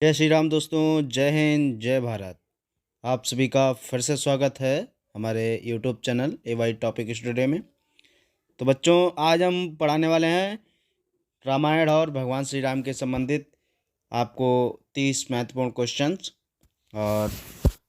जय श्री राम दोस्तों। जय हिंद जय भारत। आप सभी का फिर से स्वागत है हमारे यूट्यूब चैनल एवाई टॉपिक स्टूडियो में। तो बच्चों, आज हम पढ़ाने वाले हैं रामायण और भगवान श्री राम के संबंधित आपको 30 महत्वपूर्ण क्वेश्चंस। और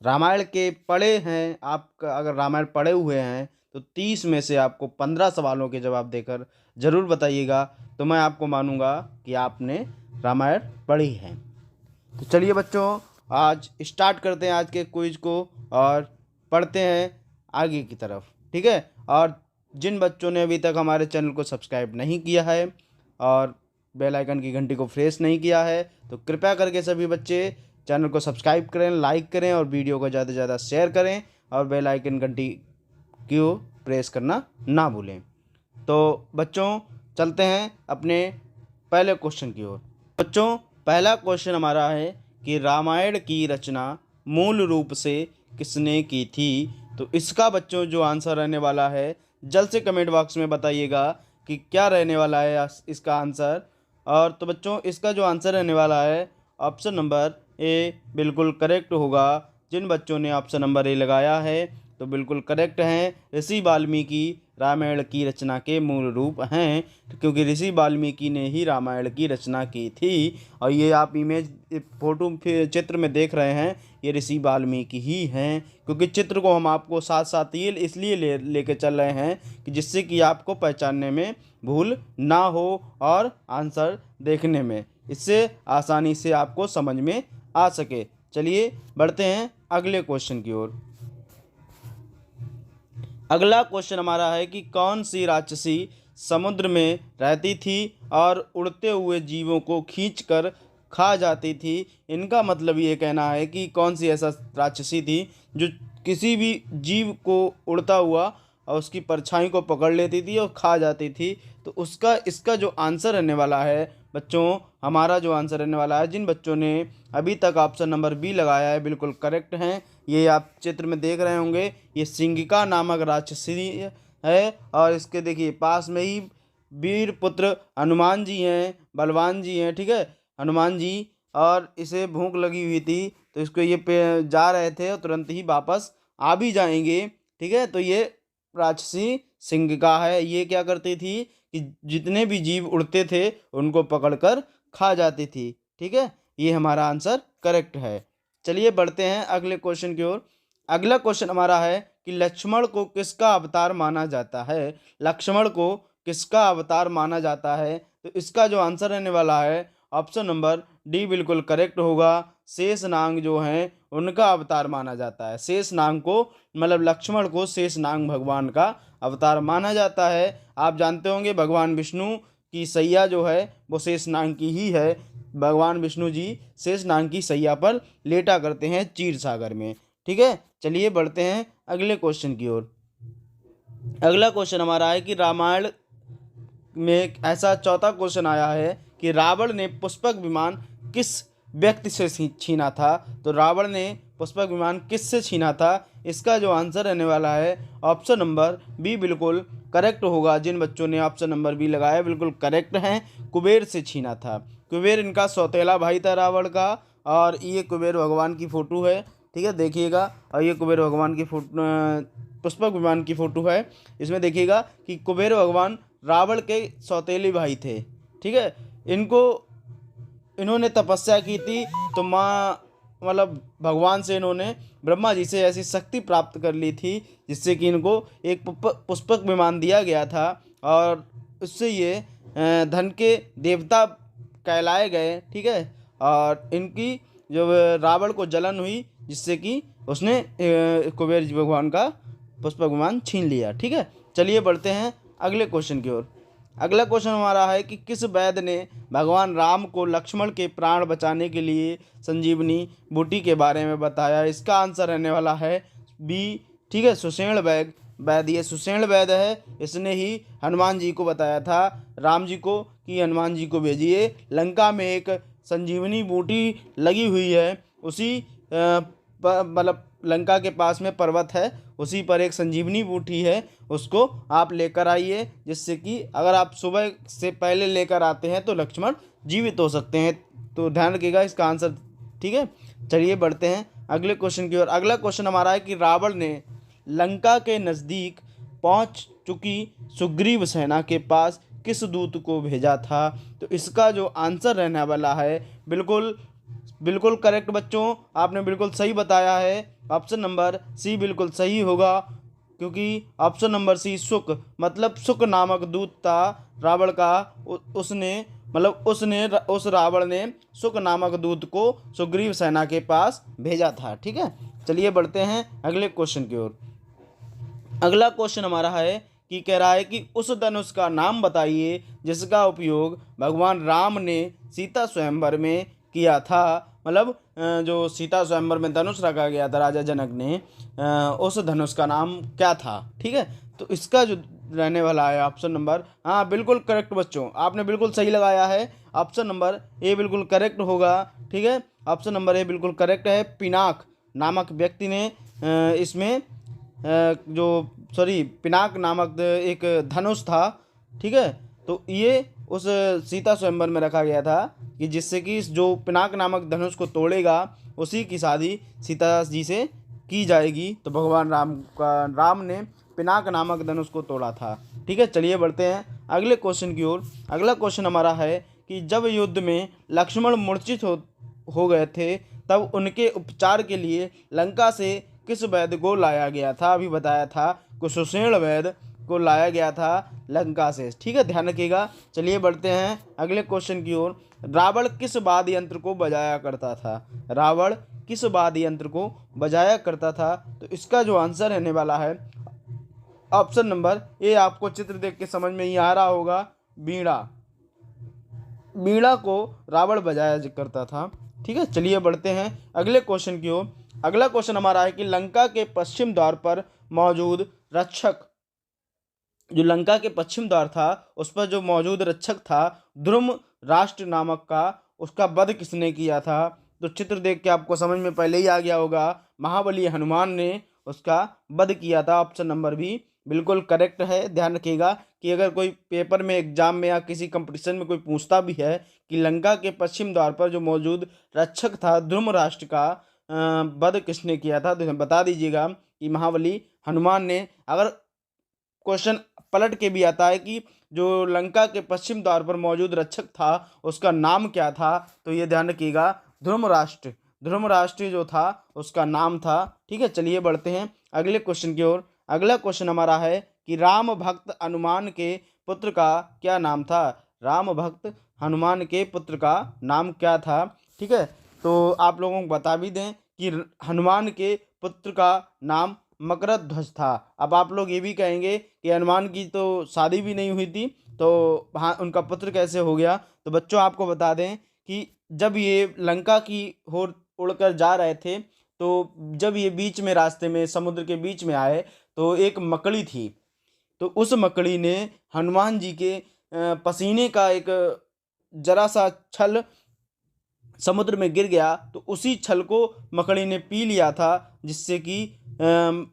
रामायण के पढ़े हैं आप, अगर रामायण पढ़े हुए हैं तो 30 में से आपको 15 सवालों के जवाब देकर ज़रूर बताइएगा, तो मैं आपको मानूंगा कि आपने रामायण पढ़ी है। तो चलिए बच्चों, आज स्टार्ट करते हैं आज के क्विज को और पढ़ते हैं आगे की तरफ। ठीक है। और जिन बच्चों ने अभी तक हमारे चैनल को सब्सक्राइब नहीं किया है और बेल आइकन की घंटी को प्रेस नहीं किया है, तो कृपया करके सभी बच्चे चैनल को सब्सक्राइब करें, लाइक करें और वीडियो को ज़्यादा से ज़्यादा शेयर करें और बेल आइकन घंटी को प्रेस करना ना भूलें। तो बच्चों, चलते हैं अपने पहले क्वेश्चन की ओर। बच्चों, पहला क्वेश्चन हमारा है कि रामायण की रचना मूल रूप से किसने की थी। तो इसका बच्चों जो आंसर रहने वाला है, जल्द से कमेंट बॉक्स में बताइएगा कि क्या रहने वाला है इसका आंसर। और तो बच्चों, इसका जो आंसर रहने वाला है ऑप्शन नंबर ए बिल्कुल करेक्ट होगा। जिन बच्चों ने ऑप्शन नंबर ए लगाया है तो बिल्कुल करेक्ट हैं। ऋषि वाल्मीकि रामायण की रचना के मूल रूप हैं, क्योंकि ऋषि वाल्मीकि ने ही रामायण की रचना की थी। और ये आप इमेज फोटो चित्र में देख रहे हैं, ये ऋषि वाल्मीकि ही हैं। क्योंकि चित्र को हम आपको साथ साथ ये इसलिए लेके चल रहे हैं कि जिससे कि आपको पहचानने में भूल ना हो और आंसर देखने में इससे आसानी से आपको समझ में आ सके। चलिए बढ़ते हैं अगले क्वेश्चन की ओर। अगला क्वेश्चन हमारा है कि कौन सी राक्षसी समुद्र में रहती थी और उड़ते हुए जीवों को खींचकर खा जाती थी। इनका मतलब ये कहना है कि कौन सी ऐसा राक्षसी थी जो किसी भी जीव को उड़ता हुआ और उसकी परछाई को पकड़ लेती थी और खा जाती थी। तो इसका जो आंसर रहने वाला है बच्चों, हमारा जो आंसर रहने वाला है, जिन बच्चों ने अभी तक ऑप्शन नंबर बी लगाया है बिल्कुल करेक्ट हैं। ये आप चित्र में देख रहे होंगे, ये सिंगिका नामक राक्षसी है। और इसके देखिए पास में ही वीर पुत्र हनुमान जी हैं, बलवान जी हैं। ठीक है, हनुमान जी। और इसे भूख लगी हुई थी तो इसको ये पे जा रहे थे और तुरंत ही वापस आ भी जाएंगे। ठीक है, तो ये राक्षसी सिंगिका है। ये क्या करती थी कि जितने भी जीव उड़ते थे उनको पकड़कर खा जाती थी। ठीक है, ये हमारा आंसर करेक्ट है। चलिए बढ़ते हैं अगले क्वेश्चन की ओर। अगला क्वेश्चन हमारा है कि लक्ष्मण को किसका अवतार माना जाता है। लक्ष्मण को किसका अवतार माना जाता है। तो इसका जो आंसर रहने वाला है ऑप्शन नंबर डी बिल्कुल करेक्ट होगा। शेषनाग जो हैं उनका अवतार माना जाता है। शेषनाग को मतलब लक्ष्मण को शेषनाग भगवान का अवतार माना जाता है। आप जानते होंगे भगवान विष्णु की सैया जो है वो शेषनाग की ही है। भगवान विष्णु जी शेषनाग की सैया पर लेटा करते हैं क्षीर सागर में। ठीक है, चलिए बढ़ते हैं अगले क्वेश्चन की ओर। अगला क्वेश्चन हमारा है कि रामायण में एक ऐसा चौथा क्वेश्चन आया है कि रावण ने पुष्पक विमान किस व्यक्ति से छीना था। तो रावण ने पुष्पक विमान किससे छीना था। इसका जो आंसर रहने वाला है ऑप्शन नंबर बी बिल्कुल करेक्ट होगा। जिन बच्चों ने ऑप्शन नंबर बी लगाया बिल्कुल करेक्ट हैं, कुबेर से छीना था। कुबेर इनका सौतेला भाई था रावण का। और ये कुबेर भगवान की फ़ोटो है। ठीक है, देखिएगा। और ये कुबेर भगवान की फोटो, पुष्पक विमान की फ़ोटो है। इसमें देखिएगा कि कुबेर भगवान रावण के सौतेले भाई थे। ठीक है, इन्होंने तपस्या की थी तो माँ मतलब भगवान से इन्होंने ब्रह्मा जी से ऐसी शक्ति प्राप्त कर ली थी जिससे कि इनको एक पुष्पक विमान दिया गया था। और उससे ये धन के देवता कहलाए गए। ठीक है, और इनकी जो रावण को जलन हुई जिससे कि उसने कुबेर जी भगवान का पुष्पक विमान छीन लिया। ठीक है, चलिए बढ़ते हैं अगले क्वेश्चन की ओर। अगला क्वेश्चन हमारा है कि किस वैद्य ने भगवान राम को लक्ष्मण के प्राण बचाने के लिए संजीवनी बूटी के बारे में बताया। इसका आंसर रहने वाला है बी। ठीक है, सुषेण वैद्य, ये सुषेण वैद्य है। इसने ही हनुमान जी को बताया था, राम जी को, कि हनुमान जी को भेजिए, लंका में एक संजीवनी बूटी लगी हुई है। उसी मतलब लंका के पास में पर्वत है, उसी पर एक संजीवनी बूटी है, उसको आप लेकर आइए, जिससे कि अगर आप सुबह से पहले लेकर आते हैं तो लक्ष्मण जीवित हो सकते हैं। तो ध्यान रखिएगा, इसका आंसर ठीक है, चलिए बढ़ते हैं अगले क्वेश्चन की ओर। अगला क्वेश्चन हमारा है कि रावण ने लंका के नज़दीक पहुंच चुकी सुग्रीव सेना के पास किस दूत को भेजा था? तो इसका जो आंसर रहने वाला है, बिल्कुल बिल्कुल करेक्ट बच्चों, आपने बिल्कुल सही बताया है। ऑप्शन नंबर सी बिल्कुल सही होगा, क्योंकि ऑप्शन नंबर सी शुक, मतलब शुक नामक दूत था रावण का। उसने मतलब उस रावण ने शुक नामक दूत को सुग्रीव सेना के पास भेजा था। ठीक है, चलिए बढ़ते हैं अगले क्वेश्चन की ओर। अगला क्वेश्चन हमारा है कि कह रहा है कि उस धनुष का नाम बताइए जिसका उपयोग भगवान राम ने सीता स्वयंवर में किया था। मतलब जो सीता स्वयंवर में धनुष रखा गया था राजा जनक ने, उस धनुष का नाम क्या था? ठीक है, तो इसका जो रहने वाला है ऑप्शन नंबर, हाँ बिल्कुल करेक्ट बच्चों, आपने बिल्कुल सही लगाया है। ऑप्शन नंबर ए बिल्कुल करेक्ट होगा। ठीक है, ऑप्शन नंबर ए बिल्कुल करेक्ट है। पिनाक नामक व्यक्ति ने इसमें जो सॉरी पिनाक नामक एक धनुष था। ठीक है, तो ये उस सीता स्वयंवर में रखा गया था कि जिससे कि जो पिनाक नामक धनुष को तोड़ेगा उसी की शादी सीता जी से की जाएगी। तो भगवान राम ने पिनाक नामक धनुष को तोड़ा था। ठीक है, चलिए बढ़ते हैं अगले क्वेश्चन की ओर। अगला क्वेश्चन हमारा है कि जब युद्ध में लक्ष्मण मूर्छित हो गए थे तब उनके उपचार के लिए लंका से किस वैद्य को लाया गया था? अभी बताया था कि सुषेण वैद्य को लाया गया था लंका से। ठीक है, ध्यान रखिएगा। चलिए बढ़ते हैं अगले क्वेश्चन की ओर। रावण किस वाद्य यंत्र को बजाया करता था? रावण किस वाद्य यंत्र को बजाया करता था? तो इसका जो आंसर रहने वाला है ऑप्शन नंबर ए, आपको चित्र देख के समझ में ही आ रहा होगा, बीड़ा। बीड़ा को रावण बजाया करता था। ठीक है, चलिए बढ़ते हैं अगले क्वेश्चन की ओर। अगला क्वेश्चन हमारा है कि लंका के पश्चिम द्वार पर मौजूद रक्षक, जो लंका के पश्चिम द्वार था उस पर जो मौजूद रक्षक था ध्रुम राष्ट्र नामक का, उसका वध किसने किया था? तो चित्र देख के आपको समझ में पहले ही आ गया होगा, महाबली हनुमान ने उसका वध किया था। ऑप्शन नंबर बी बिल्कुल करेक्ट है। ध्यान रखिएगा कि अगर कोई पेपर में, एग्जाम में या किसी कंपटीशन में कोई पूछता भी है कि लंका के पश्चिम द्वार पर जो मौजूद रक्षक था ध्रुम राष्ट्र का वध किसने किया था, तो बता दीजिएगा कि महाबली हनुमान ने। अगर क्वेश्चन पलट के भी आता है कि जो लंका के पश्चिम द्वार पर मौजूद रक्षक था उसका नाम क्या था, तो ये ध्यान रखिएगा, ध्रुमराष्ट्र जो था उसका नाम था। ठीक है, चलिए बढ़ते हैं अगले क्वेश्चन की ओर। अगला क्वेश्चन हमारा है कि राम भक्त हनुमान के पुत्र का क्या नाम था? राम भक्त हनुमान के पुत्र का नाम क्या था? ठीक है, तो आप लोगों को बता भी दें कि हनुमान के पुत्र का नाम मकरध्वज था। अब आप लोग ये भी कहेंगे कि हनुमान की तो शादी भी नहीं हुई थी, तो हाँ उनका पुत्र कैसे हो गया? तो बच्चों आपको बता दें कि जब ये लंका की ओर उड़कर जा रहे थे, तो जब ये बीच में रास्ते में समुद्र के बीच में आए तो एक मकड़ी थी। तो उस मकड़ी ने हनुमान जी के पसीने का एक जरा सा छल समुद्र में गिर गया, तो उसी छल को मकड़ी ने पी लिया था, जिससे कि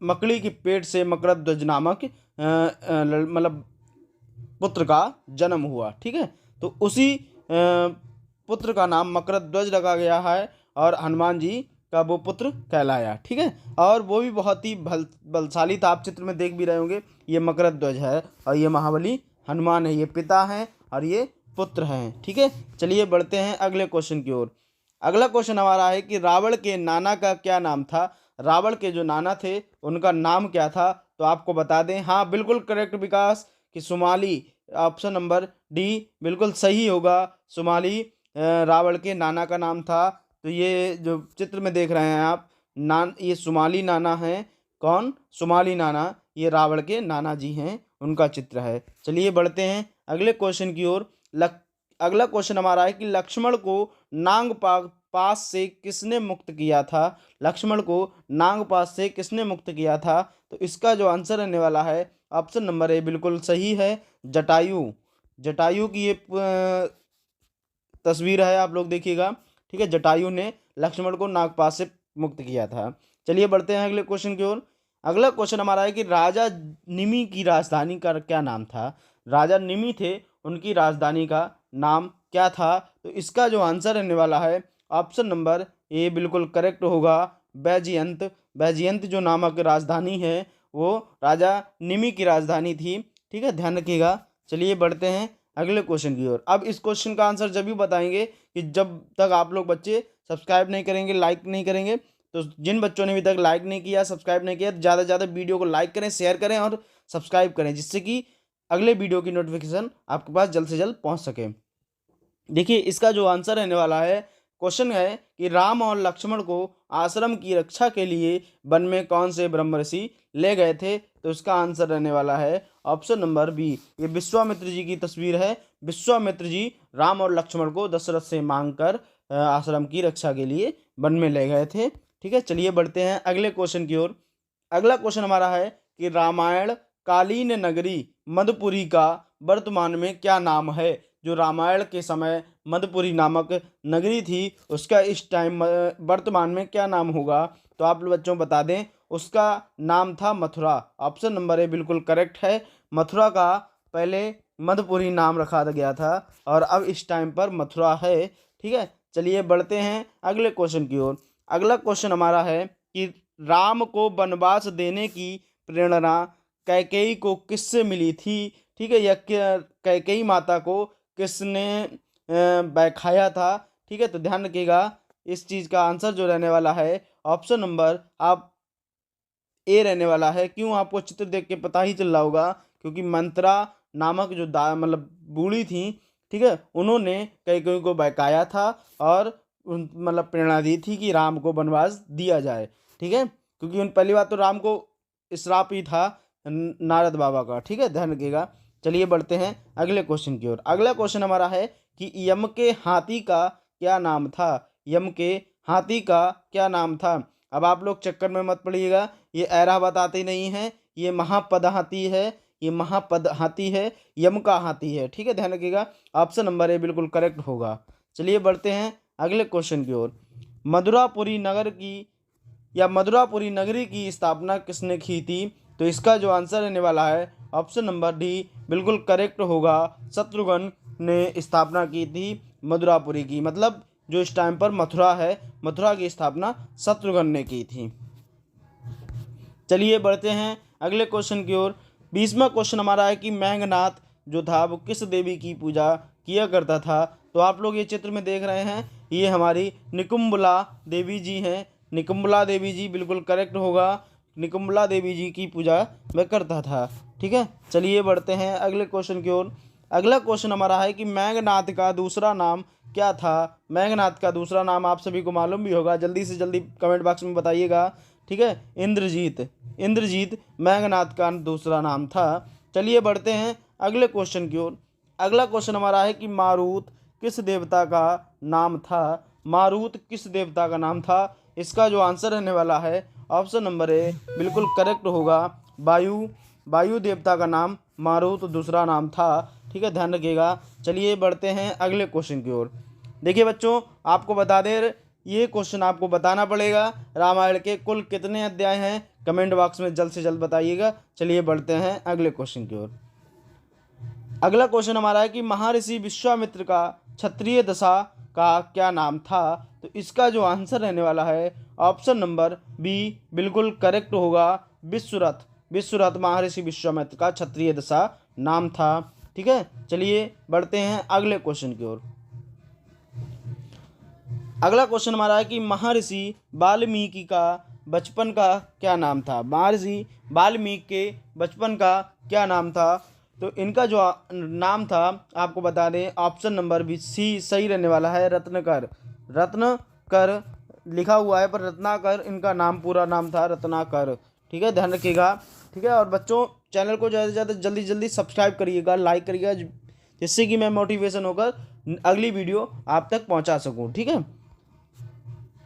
मकड़ी के पेट से मकरध्वज नामक मतलब पुत्र का जन्म हुआ। ठीक है, तो उसी पुत्र का नाम मकरध्वज रखा गया है और हनुमान जी का वो पुत्र कहलाया। ठीक है, और वो भी बहुत ही बलशाली था। आप चित्र में देख भी रहे होंगे, ये मकरध्वज है और ये महाबली हनुमान है, ये पिता हैं और ये पुत्र हैं। ठीक है, चलिए बढ़ते हैं अगले क्वेश्चन की ओर। अगला क्वेश्चन हमारा है कि रावण के नाना का क्या नाम था? रावण के जो नाना थे उनका नाम क्या था? तो आपको बता दें, हाँ बिल्कुल करेक्ट विकास, कि सुमाली। ऑप्शन नंबर डी बिल्कुल सही होगा, सुमाली रावण के नाना का नाम था। तो ये जो चित्र में देख रहे हैं आप, ये सुमाली नाना हैं। कौन? सुमाली नाना, ये रावण के नाना जी हैं, उनका चित्र है। चलिए बढ़ते हैं अगले क्वेश्चन की ओर। अगला क्वेश्चन हमारा है कि लक्ष्मण को नागपाश से किसने मुक्त किया था? लक्ष्मण को नागपाश से किसने मुक्त किया था? तो इसका जो आंसर रहने वाला है ऑप्शन नंबर ए बिल्कुल सही है, जटायु। जटायु की ये तस्वीर है, आप लोग देखिएगा। ठीक है, जटायु ने लक्ष्मण को नागपाश से मुक्त किया था। चलिए बढ़ते हैं अगले क्वेश्चन की ओर। अगला क्वेश्चन हमारा है कि राजा निमि की राजधानी का क्या नाम था? राजा निमि थे, उनकी राजधानी का नाम क्या था? तो इसका जो आंसर रहने वाला है ऑप्शन नंबर ए बिल्कुल करेक्ट होगा बैजयंत। बैजयंत जो नामक राजधानी है वो राजा निमि की राजधानी थी। ठीक है, ध्यान रखिएगा। चलिए बढ़ते हैं अगले क्वेश्चन की ओर। अब इस क्वेश्चन का आंसर जब भी बताएंगे कि जब तक आप लोग बच्चे सब्सक्राइब नहीं करेंगे, लाइक नहीं करेंगे। तो जिन बच्चों ने अभी तक लाइक नहीं किया, सब्सक्राइब नहीं किया, ज़्यादा से ज़्यादा वीडियो को लाइक करें, शेयर करें और सब्सक्राइब करें, जिससे कि अगले वीडियो की नोटिफिकेशन आपके पास जल्द से जल्द पहुंच सके। देखिए इसका जो आंसर रहने वाला है, क्वेश्चन है कि राम और लक्ष्मण को आश्रम की रक्षा के लिए वन में कौन से ब्रह्मर्षि ले गए थे? तो इसका आंसर रहने वाला है ऑप्शन नंबर बी। ये विश्वामित्र जी की तस्वीर है। विश्वामित्र जी राम और लक्ष्मण को दशरथ से मांगकर आश्रम की रक्षा के लिए वन में ले गए थे। ठीक है, चलिए बढ़ते हैं अगले क्वेश्चन की ओर। अगला क्वेश्चन हमारा है कि रामायण कालीन नगरी मधुपुरी का वर्तमान में क्या नाम है? जो रामायण के समय मधुपुरी नामक नगरी थी उसका इस टाइम वर्तमान में क्या नाम होगा? तो आप लोग बच्चों बता दें, उसका नाम था मथुरा। ऑप्शन नंबर ए बिल्कुल करेक्ट है। मथुरा का पहले मधुपुरी नाम रखा गया था और अब इस टाइम पर मथुरा है। ठीक है, चलिए बढ़ते हैं अगले क्वेश्चन की ओर। अगला क्वेश्चन हमारा है कि राम को वनवास देने की प्रेरणा कैकेयी को किससे मिली थी? ठीक है, यह कैकेयी माता को किसने बैठाया था? ठीक है, तो ध्यान रखिएगा इस चीज़ का आंसर जो रहने वाला है ऑप्शन नंबर आप ए रहने वाला है। क्यों? आपको चित्र देख के पता ही चल रहा होगा, क्योंकि मंत्रा नामक जो मतलब बूढ़ी थी, ठीक है, उन्होंने कैकेयी को बहकाया था और मतलब प्रेरणा दी थी कि राम को वनवास दिया जाए। ठीक है, क्योंकि उन पहली बात तो राम को श्राप ही था नारद बाबा का। ठीक है, ध्यान रखिएगा। चलिए बढ़ते हैं अगले क्वेश्चन की ओर। अगला क्वेश्चन हमारा है कि यम के हाथी का क्या नाम था? यम के हाथी का क्या नाम था? अब आप लोग चक्कर में मत पड़िएगा, ये ऐरा बताते नहीं है, ये महापद हाथी है, ये महापद हाथी है, यम का हाथी है। ठीक है, ध्यान रखिएगा। ऑप्शन नंबर ए बिल्कुल करेक्ट होगा। चलिए बढ़ते हैं अगले क्वेश्चन की ओर। मधुरापुरी नगर की या मधुरापुरी नगरी की स्थापना किसने की थी? तो इसका जो आंसर रहने वाला है ऑप्शन नंबर डी बिल्कुल करेक्ट होगा। शत्रुघ्न ने स्थापना की थी मधुरापुरी की। मतलब जो इस टाइम पर मथुरा है, मथुरा की स्थापना शत्रुघ्न ने की थी। चलिए बढ़ते हैं अगले क्वेश्चन की ओर। 20वां क्वेश्चन हमारा है कि मेघनाथ जो था वो किस देवी की पूजा किया करता था? तो आप लोग ये चित्र में देख रहे हैं, ये हमारी निकुंबला देवी जी हैं। निकुंबला देवी जी बिल्कुल करेक्ट होगा। निकुंबला देवी जी की पूजा वह करता था। ठीक है, चलिए बढ़ते हैं अगले क्वेश्चन की ओर। अगला क्वेश्चन हमारा है कि मेघनाथ का दूसरा नाम क्या था? मेघनाथ का दूसरा नाम आप सभी को मालूम भी होगा, जल्दी से जल्दी कमेंट बॉक्स में बताइएगा। ठीक है, इंद्रजीत। इंद्रजीत मेघनाथ का दूसरा नाम था। चलिए बढ़ते हैं अगले क्वेश्चन की ओर। अगला क्वेश्चन हमारा है कि मारुत किस देवता का नाम था? मारुत किस देवता का नाम था? इसका जो आंसर रहने वाला है ऑप्शन नंबर ए बिल्कुल करेक्ट होगा। वायु वायु देवता का नाम मारुत दूसरा नाम था। ठीक है, ध्यान रखिएगा। चलिए बढ़ते हैं अगले क्वेश्चन की ओर। देखिए बच्चों, आपको बता दें, ये क्वेश्चन आपको बताना पड़ेगा रामायण के कुल कितने अध्याय हैं, कमेंट बॉक्स में जल्द से जल्द बताइएगा। चलिए बढ़ते हैं अगले क्वेश्चन की ओर। अगला क्वेश्चन हमारा है कि महर्षि विश्वामित्र का क्षत्रिय दशा का क्या नाम था? तो इसका जो आंसर रहने वाला है ऑप्शन नंबर बी बिल्कुल करेक्ट होगा। विश्वरथ। विश्वरथ महर्षि विश्वामित्र का क्षत्रिय दशा नाम था। ठीक है, चलिए बढ़ते हैं अगले क्वेश्चन की ओर। अगला क्वेश्चन हमारा है कि महर्षि वाल्मीकि का बचपन का क्या नाम था? महर्षि वाल्मीकि के बचपन का क्या नाम था? तो इनका जो नाम था आपको बता दें, ऑप्शन नंबर बी सी सही रहने वाला है, रत्नाकर। रत्नाकर लिखा हुआ है पर रत्नाकर इनका नाम पूरा नाम था, रत्नाकर। ठीक है, ध्यान रखिएगा। ठीक है, और बच्चों चैनल को ज़्यादा से ज़्यादा जल्दी जल्दी सब्सक्राइब करिएगा, लाइक करिएगा, जिससे कि मैं मोटिवेशन होकर अगली वीडियो आप तक पहुंचा सकूं। ठीक है,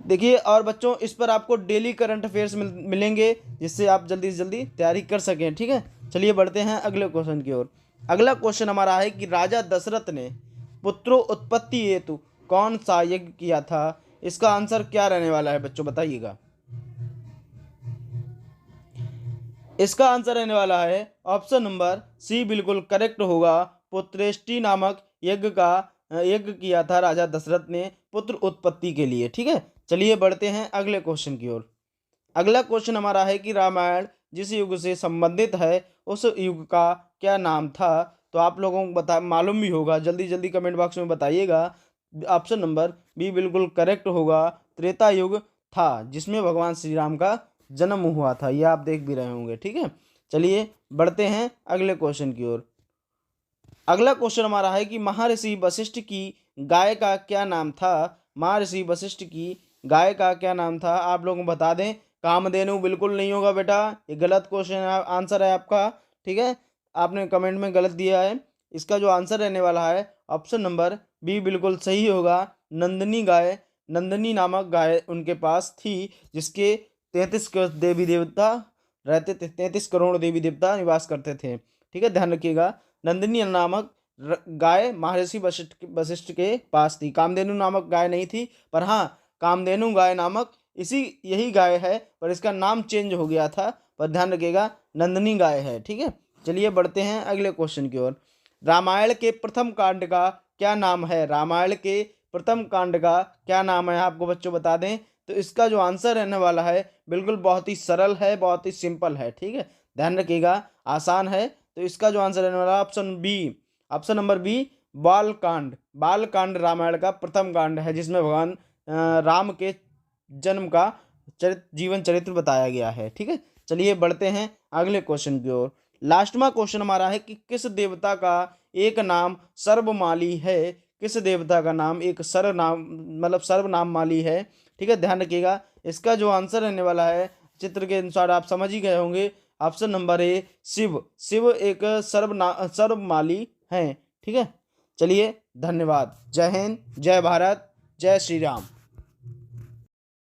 देखिए, और बच्चों इस पर आपको डेली करंट अफेयर्स मिलेंगे, जिससे आप जल्दी से जल्दी तैयारी कर सकें। ठीक है, चलिए बढ़ते हैं अगले क्वेश्चन की ओर। अगला क्वेश्चन हमारा है कि राजा दशरथ ने पुत्रों उत्पत्ति हेतु कौन सा यज्ञ किया था? इसका आंसर क्या रहने वाला है बच्चों, बताइएगा। इसका आंसर रहने वाला है ऑप्शन नंबर सी बिल्कुल करेक्ट होगा। पुत्रेष्टि नामक यज्ञ का यज्ञ किया था राजा दशरथ ने पुत्र उत्पत्ति के लिए। ठीक है, चलिए बढ़ते हैं अगले क्वेश्चन की ओर। अगला क्वेश्चन हमारा है कि रामायण जिस युग से संबंधित है उस युग का क्या नाम था। तो आप लोगों को बता मालूम भी होगा, जल्दी जल्दी कमेंट बॉक्स में बताइएगा। ऑप्शन नंबर बी बिल्कुल करेक्ट होगा, त्रेता युग था जिसमें भगवान श्री राम का जन्म हुआ था। ये आप देख भी रहे होंगे। ठीक है, चलिए बढ़ते हैं अगले क्वेश्चन की ओर। अगला क्वेश्चन हमारा है कि महर्षि वशिष्ठ की गाय का क्या नाम था। महर्षि वशिष्ठ की गाय का क्या नाम था, आप लोगों को बता दें। कामधेनु बिल्कुल नहीं होगा बेटा, ये गलत क्वेश्चन आंसर है आपका। ठीक है, आपने कमेंट में गलत दिया है। इसका जो आंसर रहने वाला है ऑप्शन नंबर बी बिल्कुल सही होगा, नंदिनी गाय। नंदिनी नामक गाय उनके पास थी जिसके 33 देवी देवता रहते थे, 33 करोड़ देवी देवता निवास करते थे। ठीक है, ध्यान रखिएगा, नंदिनी नामक गाय महर्षि वशिष्ठ के पास थी। कामधेनु नामक गाय नहीं थी, पर हाँ कामधेनु गाय नामक यही गाय है, पर इसका नाम चेंज हो गया था। पर ध्यान रखिएगा नंदिनी गाय है। ठीक है, चलिए बढ़ते हैं अगले क्वेश्चन की ओर। रामायण के प्रथम कांड का क्या नाम है। रामायण के प्रथम कांड का क्या नाम है, आपको बच्चों बता दें। तो इसका जो आंसर रहने वाला है बिल्कुल बहुत ही सरल है, बहुत ही सिंपल है। ठीक है, ध्यान रखिएगा, आसान है। तो इसका जो आंसर रहने वाला है option B, option number B, Balkand. Balkand Ramayana का प्रथम कांड है जिसमें भगवान राम के जन्म का जीवन चरित्र बताया गया है। ठीक है, चलिए बढ़ते हैं अगले क्वेश्चन की ओर। लास्टवा क्वेश्चन हमारा है कि किस देवता का एक नाम सर्वमाली है। किस देवता का नाम एक सर्वनाम माली है। ठीक है, ध्यान रखिएगा, इसका जो आंसर रहने वाला है चित्र के अनुसार आप समझ ही गए होंगे। Option number A, Shiv. Shiv एक सर्वमाली हैं। ठीक है, चलिए धन्यवाद। जय हिंद, जय भारत, जय श्री राम।